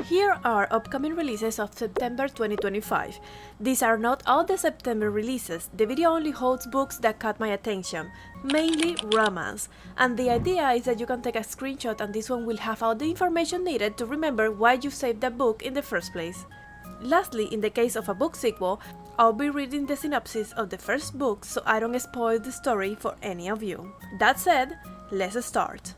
Here are upcoming releases of September 2025. These are not all the September releases, the video only holds books that caught my attention, mainly romance, and the idea is that you can take a screenshot and this one will have all the information needed to remember why you saved that book in the first place. Lastly, in the case of a book sequel, I'll be reading the synopsis of the first book so I don't spoil the story for any of you. That said, let's start.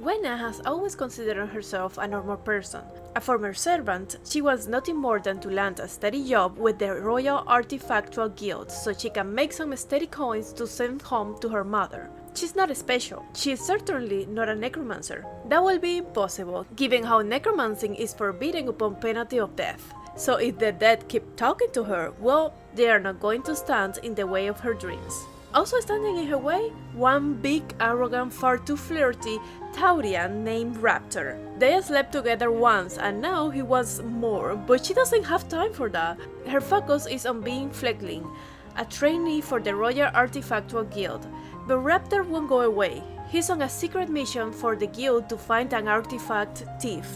Gwenna has always considered herself a normal person. A former servant, she wants nothing more than to land a steady job with the Royal Artifactual Guild so she can make some steady coins to send home to her mother. She's not special. She is certainly not a necromancer. That will be impossible, given how necromancing is forbidden upon penalty of death. So if the dead keep talking to her, well, they are not going to stand in the way of her dreams. Also standing in her way, one big, arrogant, far too flirty Taurian named Raptor. They slept together once and now he wants more, but she doesn't have time for that. Her focus is on being Fleckling, a trainee for the Royal Artifactual Guild. But Raptor won't go away. He's on a secret mission for the guild to find an artifact thief.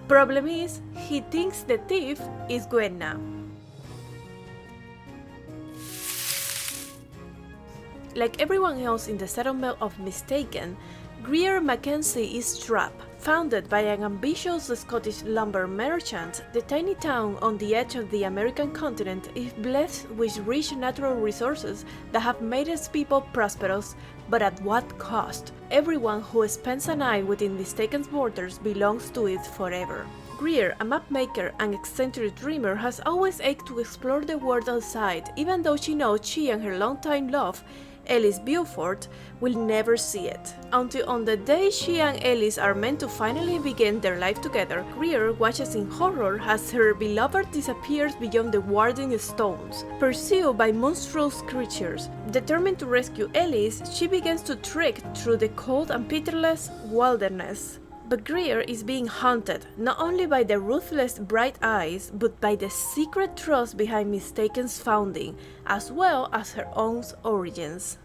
Problem is, he thinks the thief is Gwenna. Like everyone else in the settlement of Mistaken, Greer Mackenzie is trapped. Founded by an ambitious Scottish lumber merchant, the tiny town on the edge of the American continent is blessed with rich natural resources that have made its people prosperous, but at what cost? Everyone who spends a night within Mistaken's borders belongs to it forever. Greer, a mapmaker and eccentric dreamer, has always ached to explore the world outside, even though she knows she and her longtime love, Ellis Beaufort, will never see it. Until on the day she and Ellis are meant to finally begin their life together, Greer watches in horror as her beloved disappears beyond the warding stones, pursued by monstrous creatures. Determined to rescue Ellis, she begins to trek through the cold and pitiless wilderness. But Greer is being haunted, not only by the ruthless bright eyes, but by the secret trust behind Mistaken's founding, as well as her own origins.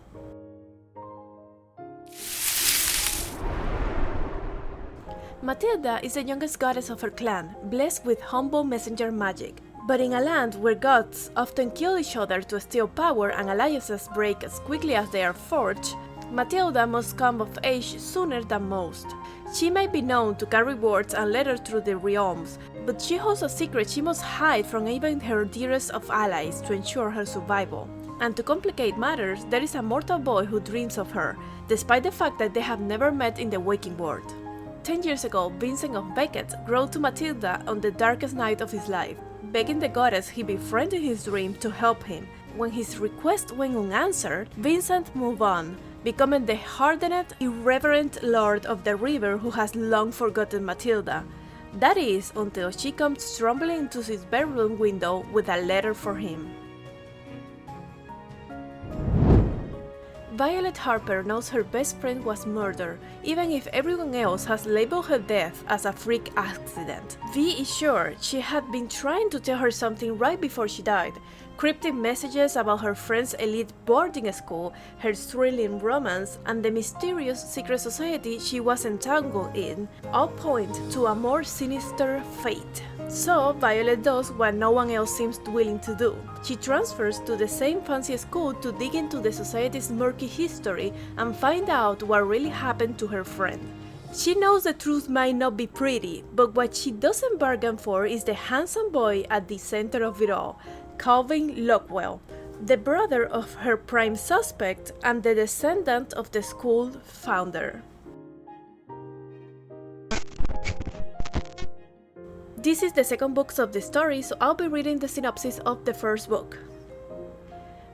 Matilda is the youngest goddess of her clan, blessed with humble messenger magic. But in a land where gods often kill each other to steal power and alliances break as quickly as they are forged, Matilda must come of age sooner than most. She may be known to carry words and letters through the realms, but she holds a secret she must hide from even her dearest of allies to ensure her survival. And to complicate matters, there is a mortal boy who dreams of her, despite the fact that they have never met in the waking world. 10 years ago, Vincent of Becket wrote to Matilda on the darkest night of his life, begging the goddess he befriend in his dream to help him. When his request went unanswered, Vincent moved on, becoming the hardened, irreverent lord of the river who has long forgotten Matilda. That is, until she comes stumbling into his bedroom window with a letter for him. Violet Harper knows her best friend was murdered, even if everyone else has labeled her death as a freak accident. Vi is sure she had been trying to tell her something right before she died. Cryptic messages about her friend's elite boarding school, her thrilling romance, and the mysterious secret society she was entangled in all point to a more sinister fate. So Violet does what no one else seems willing to do. She transfers to the same fancy school to dig into the society's murky history and find out what really happened to her friend. She knows the truth might not be pretty, but what she doesn't bargain for is the handsome boy at the center of it all, Calvin Lockwell, the brother of her prime suspect and the descendant of the school founder. This is the second book of the story, so I'll be reading the synopsis of the first book.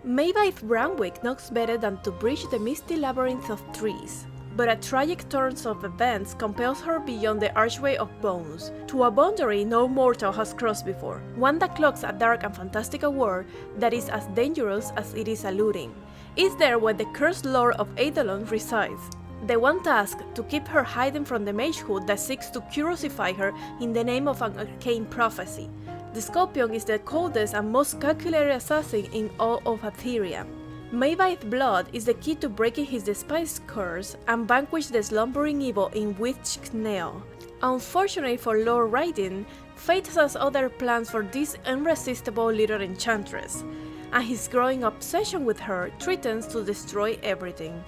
Maybeth Brownwick knows better than to bridge the misty labyrinth of trees, but a tragic turn of events compels her beyond the archway of bones, to a boundary no mortal has crossed before, one that cloaks a dark and fantastical world that is as dangerous as it is alluring. It's there where the cursed lord of Eidolon resides, the one tasked to keep her hidden from the magehood that seeks to crucify her in the name of an arcane prophecy. The Scorpion is the coldest and most calculated assassin in all of Etheria. Maybeth's blood is the key to breaking his despised curse and vanquish the slumbering evil in Witch Knell. Unfortunately for Lord Raiden, fate has other plans for this irresistible little enchantress, and his growing obsession with her threatens to destroy everything.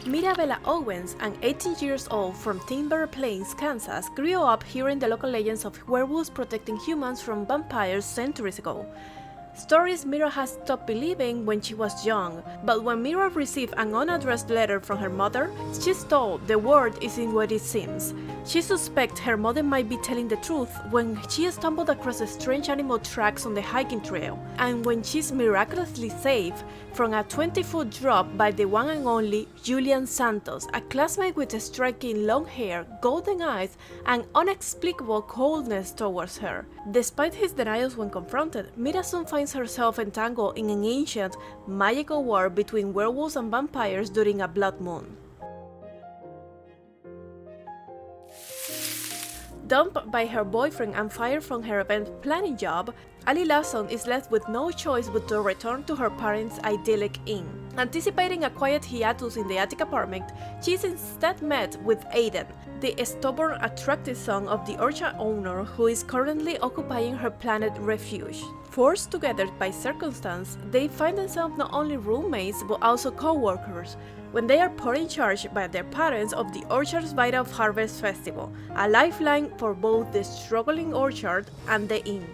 Mirabella Owens, an 18 years old from Timber Plains, Kansas, grew up hearing the local legends of werewolves protecting humans from vampires centuries ago. Stories Mira had stopped believing when she was young, but when Mira received an unaddressed letter from her mother, she's told the world isn't what it seems. She suspects her mother might be telling the truth when she stumbled across strange animal tracks on the hiking trail, and when she's miraculously saved from a 20-foot drop by the one and only Julian Santos, a classmate with striking long hair, golden eyes, and unexplicable coldness towards her. Despite his denials when confronted, Mira soon finds herself entangled in an ancient, magical war between werewolves and vampires during a blood moon. Dumped by her boyfriend and fired from her event planning job, Ali Lawson is left with no choice but to return to her parents' idyllic inn. Anticipating a quiet hiatus in the attic apartment, she is instead met with Aiden, the stubborn, attractive son of the orchard owner who is currently occupying her planet refuge. Forced together by circumstance, they find themselves not only roommates but also co-workers, when they are put in charge by their parents of the Orchard's Vital Harvest Festival, a lifeline for both the struggling orchard and the inn.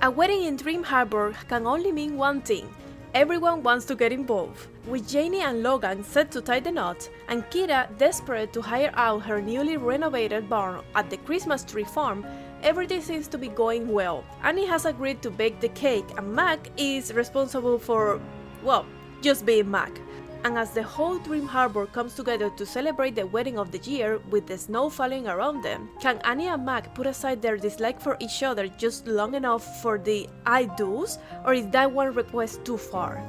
A wedding in Dream Harbor can only mean one thing: everyone wants to get involved. With Janie and Logan set to tie the knot, and Kira desperate to hire out her newly renovated barn at the Christmas tree farm, everything seems to be going well. Annie has agreed to bake the cake, and Mac is responsible for, well, just being Mac. And as the whole Dream Harbor comes together to celebrate the wedding of the year with the snow falling around them, can Annie and Mac put aside their dislike for each other just long enough for the I do's, or is that one request too far?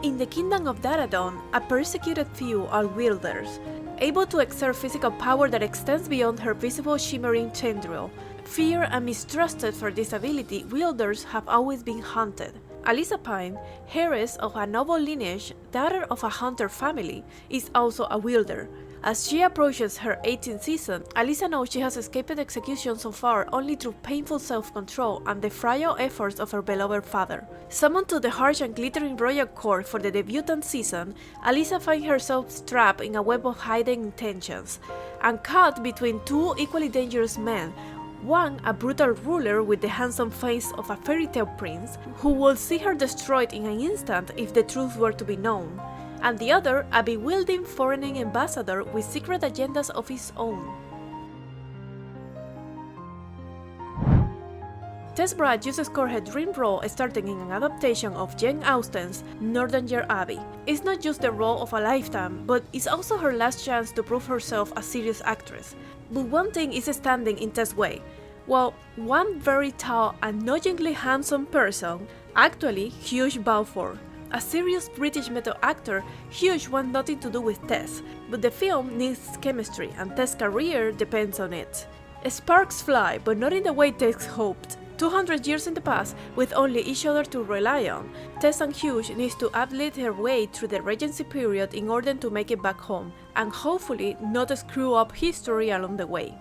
In the kingdom of Daradon, a persecuted few are wielders, able to exert physical power that extends beyond her visible shimmering tendril. Feared and mistrusted for this ability, wielders have always been hunted. Alyssa Pine, heiress of a noble lineage, daughter of a hunter family, is also a wielder. As she approaches her 18th season, Alyssa knows she has escaped execution so far only through painful self-control and the fragile efforts of her beloved father. Summoned to the harsh and glittering royal court for the debutant season, Alyssa finds herself trapped in a web of hidden intentions, and caught between two equally dangerous men. One, a brutal ruler with the handsome face of a fairy tale prince, who will see her destroyed in an instant if the truth were to be known, and the other, a bewildering foreign ambassador with secret agendas of his own. Tess Brad just scored her dream role starting in an adaptation of Jane Austen's Northanger Abbey. It's not just the role of a lifetime, but it's also her last chance to prove herself a serious actress. But one thing is standing in Tess' way. Well, one very tall, annoyingly handsome person, actually Hugh Balfour. A serious British method actor, Hugh wants nothing to do with Tess, but the film needs chemistry and Tess' career depends on it. Sparks fly, but not in the way Tess hoped. 200 years in the past, with only each other to rely on, Tess and Hugh needs to outlive her way through the Regency period in order to make it back home, and hopefully not screw up history along the way.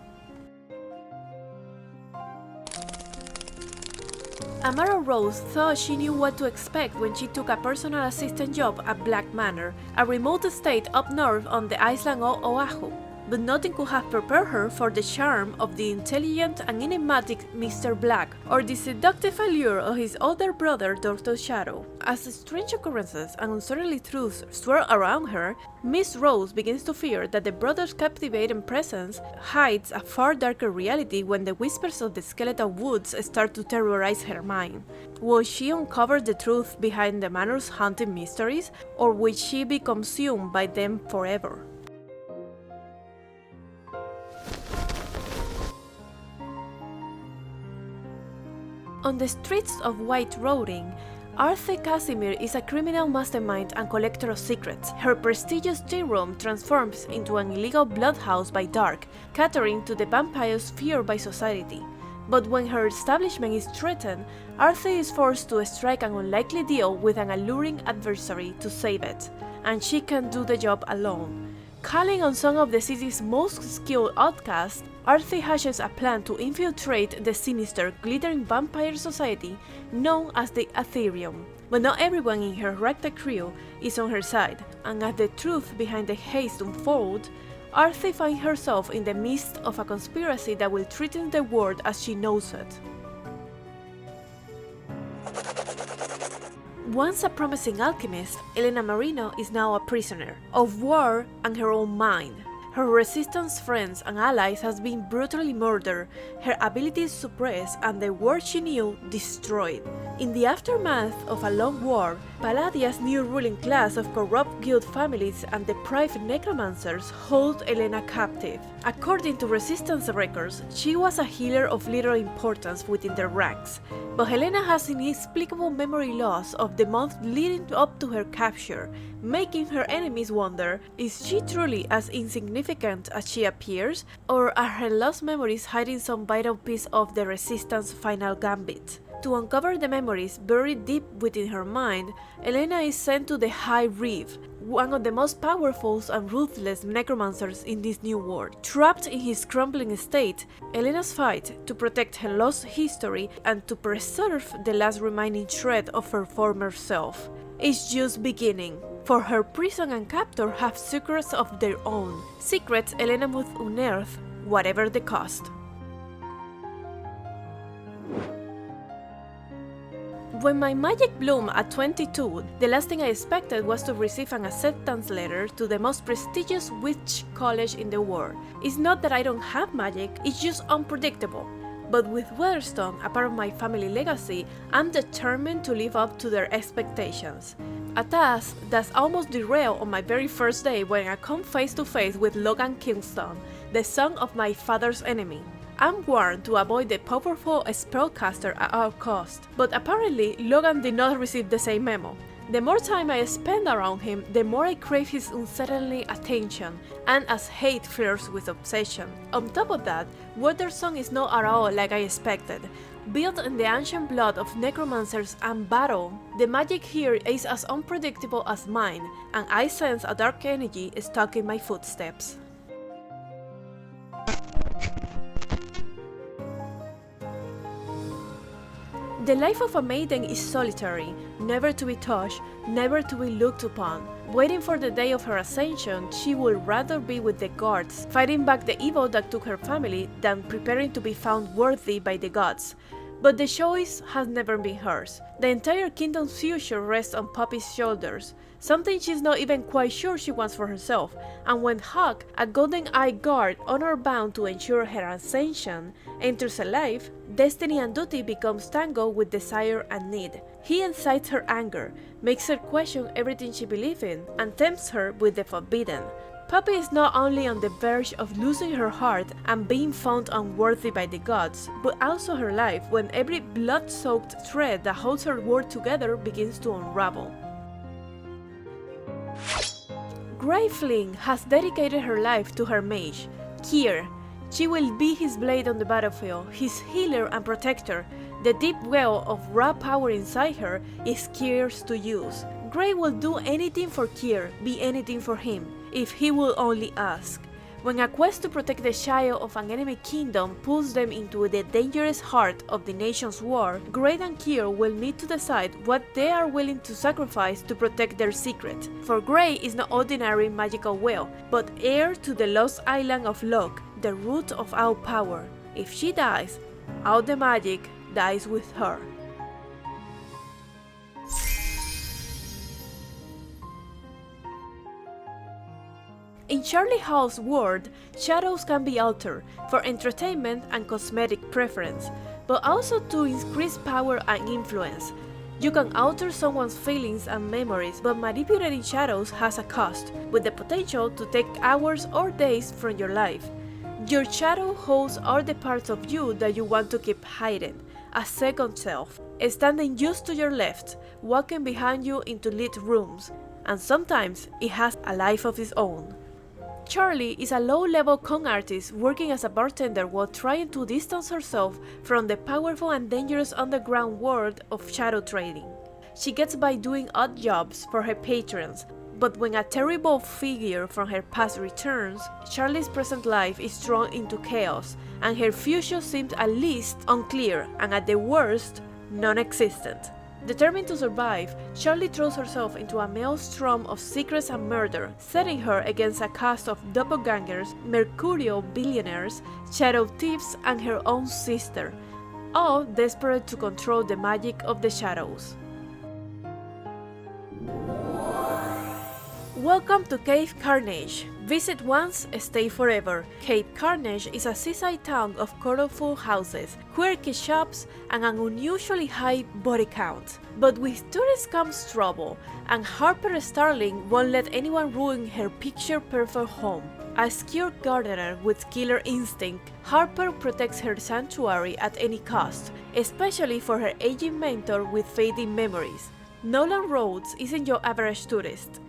Amara Rose thought she knew what to expect when she took a personal assistant job at Black Manor, a remote estate up north on the island of Oahu. But nothing could have prepared her for the charm of the intelligent and enigmatic Mr. Black, or the seductive allure of his older brother Dr. Shadow. As strange occurrences and uncertain truths swirl around her, Miss Rose begins to fear that the brother's captivating presence hides a far darker reality when the whispers of the skeletal woods start to terrorize her mind. Will she uncover the truth behind the manor's haunting mysteries, or will she be consumed by them forever? On the streets of White Roding, Arthur Casimir is a criminal mastermind and collector of secrets. Her prestigious tea room transforms into an illegal bloodhouse by dark, catering to the vampires feared by society. But when her establishment is threatened, Arthur is forced to strike an unlikely deal with an alluring adversary to save it, and she can do the job alone. Calling on some of the city's most skilled outcasts, Arthur hatches a plan to infiltrate the sinister, glittering vampire society known as the Aetherium. But not everyone in her ragtag crew is on her side, and as the truth behind the haste unfolds, Arthur finds herself in the midst of a conspiracy that will threaten the world as she knows it. Once a promising alchemist, Elena Marino is now a prisoner of war and her own mind. Her resistance friends and allies have been brutally murdered, her abilities suppressed, and the world she knew destroyed. In the aftermath of a long war, Palladia's new ruling class of corrupt guild families and deprived necromancers hold Elena captive. According to resistance records, she was a healer of little importance within their ranks, but Helena has inexplicable memory loss of the month leading up to her capture, making her enemies wonder, is she truly as insignificant as she appears, or are her lost memories hiding some vital piece of the Resistance final gambit? To uncover the memories buried deep within her mind, Elena is sent to the High Reef, one of the most powerful and ruthless necromancers in this new world. Trapped in his crumbling state, Elena's fight to protect her lost history and to preserve the last remaining shred of her former self is just beginning, for her prison and captor have secrets of their own, secrets Elena must unearth, whatever the cost. When my magic bloomed at 22, the last thing I expected was to receive an acceptance letter to the most prestigious witch college in the world. It's not that I don't have magic, it's just unpredictable. But with Weatherstone, a part of my family legacy, I'm determined to live up to their expectations. A task that's almost derailed on my very first day when I come face to face with Logan Kingston, the son of my father's enemy. I'm warned to avoid the powerful spellcaster at all costs, but apparently Logan did not receive the same memo. The more time I spend around him, the more I crave his unsettling attention, and as hate flirts with obsession. On top of that, Weatherstone is not at all like I expected. Built in the ancient blood of necromancers and battle, the magic here is as unpredictable as mine, and I sense a dark energy stuck in my footsteps. The life of a maiden is solitary, never to be touched, never to be looked upon. Waiting for the day of her ascension, she would rather be with the gods, fighting back the evil that took her family, than preparing to be found worthy by the gods. But the choice has never been hers. The entire kingdom's future rests on Poppy's shoulders, something she's not even quite sure she wants for herself, and when Huck, a golden-eyed guard honor-bound to ensure her ascension, enters alive, destiny and duty becomes tangled with desire and need. He incites her anger, makes her question everything she believes in, and tempts her with the forbidden. Poppy is not only on the verge of losing her heart and being found unworthy by the gods, but also her life when every blood-soaked thread that holds her world together begins to unravel. Grey Flynn has dedicated her life to her mage, Kier. She will be his blade on the battlefield, his healer and protector. The deep well of raw power inside her is Kier's to use. Grey will do anything for Kier, be anything for him, if he will only ask. When a quest to protect the child of an enemy kingdom pulls them into the dangerous heart of the nation's war, Grey and Kier will need to decide what they are willing to sacrifice to protect their secret. For Grey is no ordinary magical well, but heir to the lost island of Locke, the root of all power. If she dies, all the magic dies with her. In Charlie Hall's world, shadows can be altered for entertainment and cosmetic preference, but also to increase power and influence. You can alter someone's feelings and memories, but manipulating shadows has a cost, with the potential to take hours or days from your life. Your shadow holds all the parts of you that you want to keep hidden, a second self, standing just to your left, walking behind you into lit rooms, and sometimes it has a life of its own. Charlie is a low-level con artist working as a bartender while trying to distance herself from the powerful and dangerous underground world of shadow trading. She gets by doing odd jobs for her patrons, but when a terrible figure from her past returns, Charlie's present life is thrown into chaos, and her future seems at least unclear and at the worst, non-existent. Determined to survive, Charlie throws herself into a maelstrom of secrets and murder, setting her against a cast of doppelgangers, mercurial billionaires, shadow thieves, and her own sister, all desperate to control the magic of the shadows. Welcome to Cape Carnage. Visit once, stay forever. Cape Carnage is a seaside town of colorful houses, quirky shops, and an unusually high body count. But with tourists comes trouble, and Harper Starling won't let anyone ruin her picture-perfect home. A skilled gardener with killer instinct, Harper protects her sanctuary at any cost, especially for her aging mentor with fading memories. Nolan Rhodes isn't your average tourist.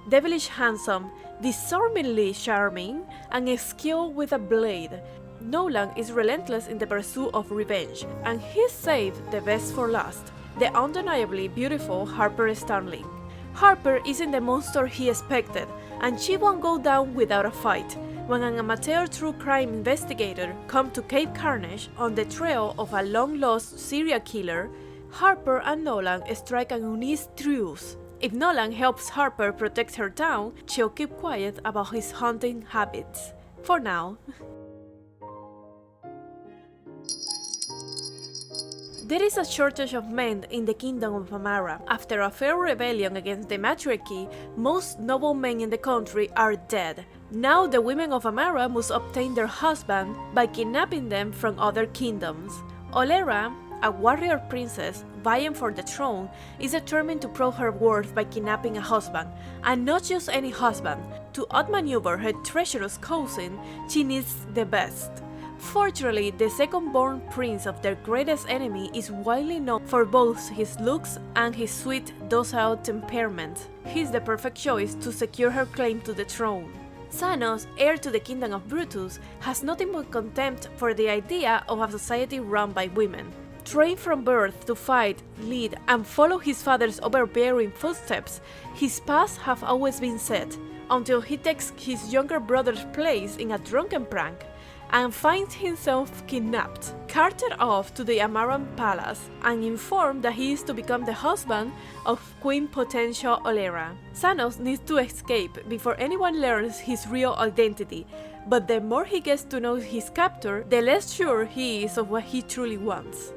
Devilish handsome, disarmingly charming, and skilled with a blade, Nolan is relentless in the pursuit of revenge, and he's saved the best for last, the undeniably beautiful Harper Starling. Harper isn't the monster he expected, and she won't go down without a fight. When an amateur true crime investigator comes to Cape Carnage on the trail of a long-lost serial killer, Harper and Nolan strike an unique truce. If Nolan helps Harper protect her town, she'll keep quiet about his hunting habits. For now. There is a shortage of men in the Kingdom of Amara. After a failed rebellion against the matriarchy, most noble men in the country are dead. Now the women of Amara must obtain their husband by kidnapping them from other kingdoms. Olera, a warrior princess vying for the throne, is determined to prove her worth by kidnapping a husband, and not just any husband. To outmaneuver her treacherous cousin, she needs the best. Fortunately, the second-born prince of their greatest enemy is widely known for both his looks and his sweet, docile temperament. He's the perfect choice to secure her claim to the throne. Xanos, heir to the kingdom of Brutus, has nothing but contempt for the idea of a society run by women. Trained from birth to fight, lead, and follow his father's overbearing footsteps, his paths have always been set, until he takes his younger brother's place in a drunken prank, and finds himself kidnapped, carted off to the Amaran Palace, and informed that he is to become the husband of Queen Potential Olera. Xanos needs to escape before anyone learns his real identity, but the more he gets to know his captor, the less sure he is of what he truly wants.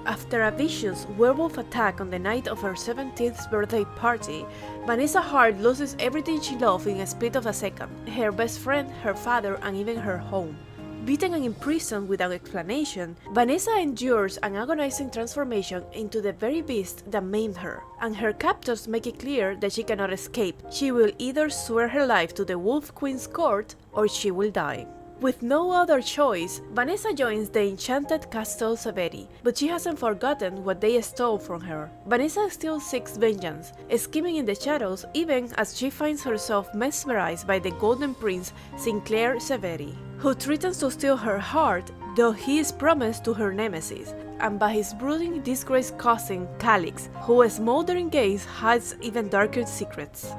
After a vicious werewolf attack on the night of her 17th birthday party, Vanessa Hart loses everything she loved in a split of a second: her best friend, her father, and even her home. Beaten and imprisoned without explanation, Vanessa endures an agonizing transformation into the very beast that maimed her, and her captors make it clear that she cannot escape. She will either swear her life to the Wolf Queen's court, or she will die. With no other choice, Vanessa joins the enchanted Castle Severi, but she hasn't forgotten what they stole from her. Vanessa still seeks vengeance, scheming in the shadows even as she finds herself mesmerized by the Golden Prince Sinclair Severi, who threatens to steal her heart, though he is promised to her nemesis, and by his brooding disgraced cousin Calix, whose smoldering gaze hides even darker secrets.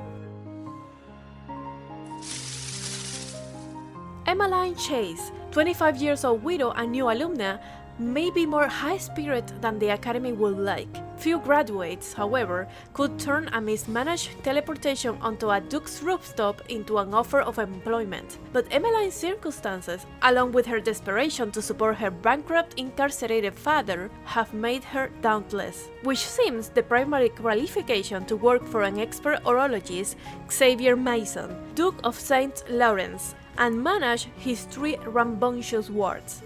Emmeline Chase, 25-year-old widow and new alumna, may be more high-spirited than the Academy would like. Few graduates, however, could turn a mismanaged teleportation onto a Duke's rooftop into an offer of employment. But Emmeline's circumstances, along with her desperation to support her bankrupt, incarcerated father, have made her dauntless, which seems the primary qualification to work for an expert horologist, Xavier Mason, Duke of St. Lawrence, and manage his 3 rambunctious wards.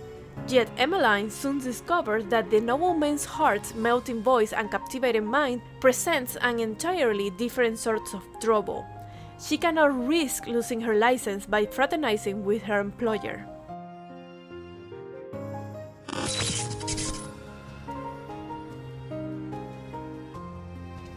Yet Emmeline soon discovers that the nobleman's heart's melting voice and captivating mind presents an entirely different sort of trouble. She cannot risk losing her license by fraternizing with her employer.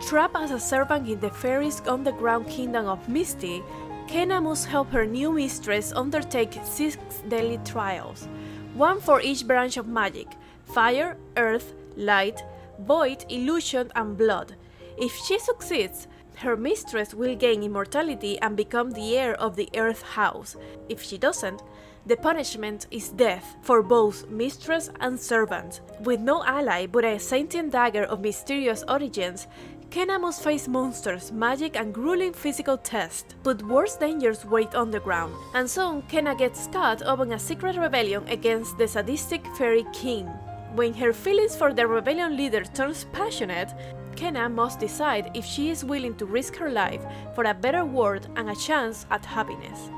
Trapped as a servant in the fairies' underground kingdom of Misty, Kenna must help her new mistress undertake 6 daily trials, one for each branch of magic: fire, earth, light, void, illusion, and blood. If she succeeds, her mistress will gain immortality and become the heir of the Earth House. If she doesn't, the punishment is death for both mistress and servant. With no ally but a sentient dagger of mysterious origins, Kenna must face monsters, magic, and grueling physical tests. But worse dangers wait underground, and soon Kenna gets caught up in a secret rebellion against the sadistic fairy king. When her feelings for the rebellion leader turns passionate, Kenna must decide if she is willing to risk her life for a better world and a chance at happiness.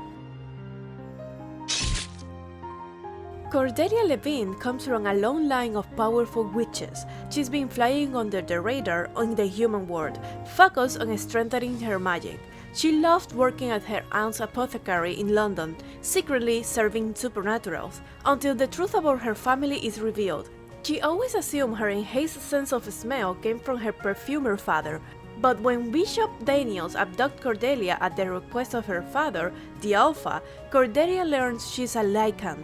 Cordelia Levine comes from a long line of powerful witches. She's been flying under the radar in the human world, focused on strengthening her magic. She loved working at her aunt's apothecary in London, secretly serving supernaturals, until the truth about her family is revealed. She always assumed her enhanced sense of smell came from her perfumer father, but when Bishop Daniels abducts Cordelia at the request of her father, the Alpha, Cordelia learns she's a Lycan,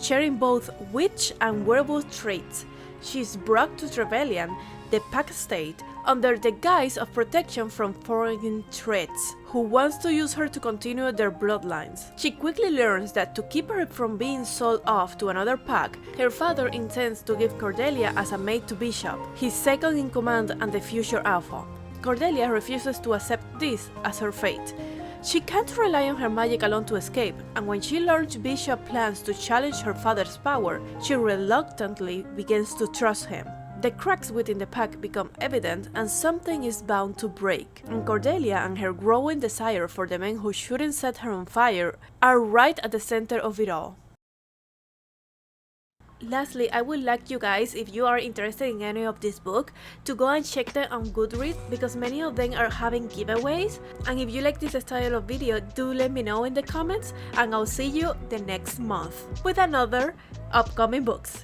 sharing both witch and werewolf traits. She's brought to Trevelyan, the Pack State, under the guise of protection from foreign threats, who wants to use her to continue their bloodlines. She quickly learns that to keep her from being sold off to another pack, her father intends to give Cordelia as a maid to Bishop, his second in command and the future Alpha. Cordelia refuses to accept this as her fate. She can't rely on her magic alone to escape, and when she learns Bishop plans to challenge her father's power, she reluctantly begins to trust him. The cracks within the pack become evident and something is bound to break, and Cordelia and her growing desire for the men who shouldn't set her on fire are right at the center of it all. Lastly, I would like you guys, if you are interested in any of this book, to go and check them on Goodreads because many of them are having giveaways. And if you like this style of video, do let me know in the comments, and I'll see you the next month with another upcoming books.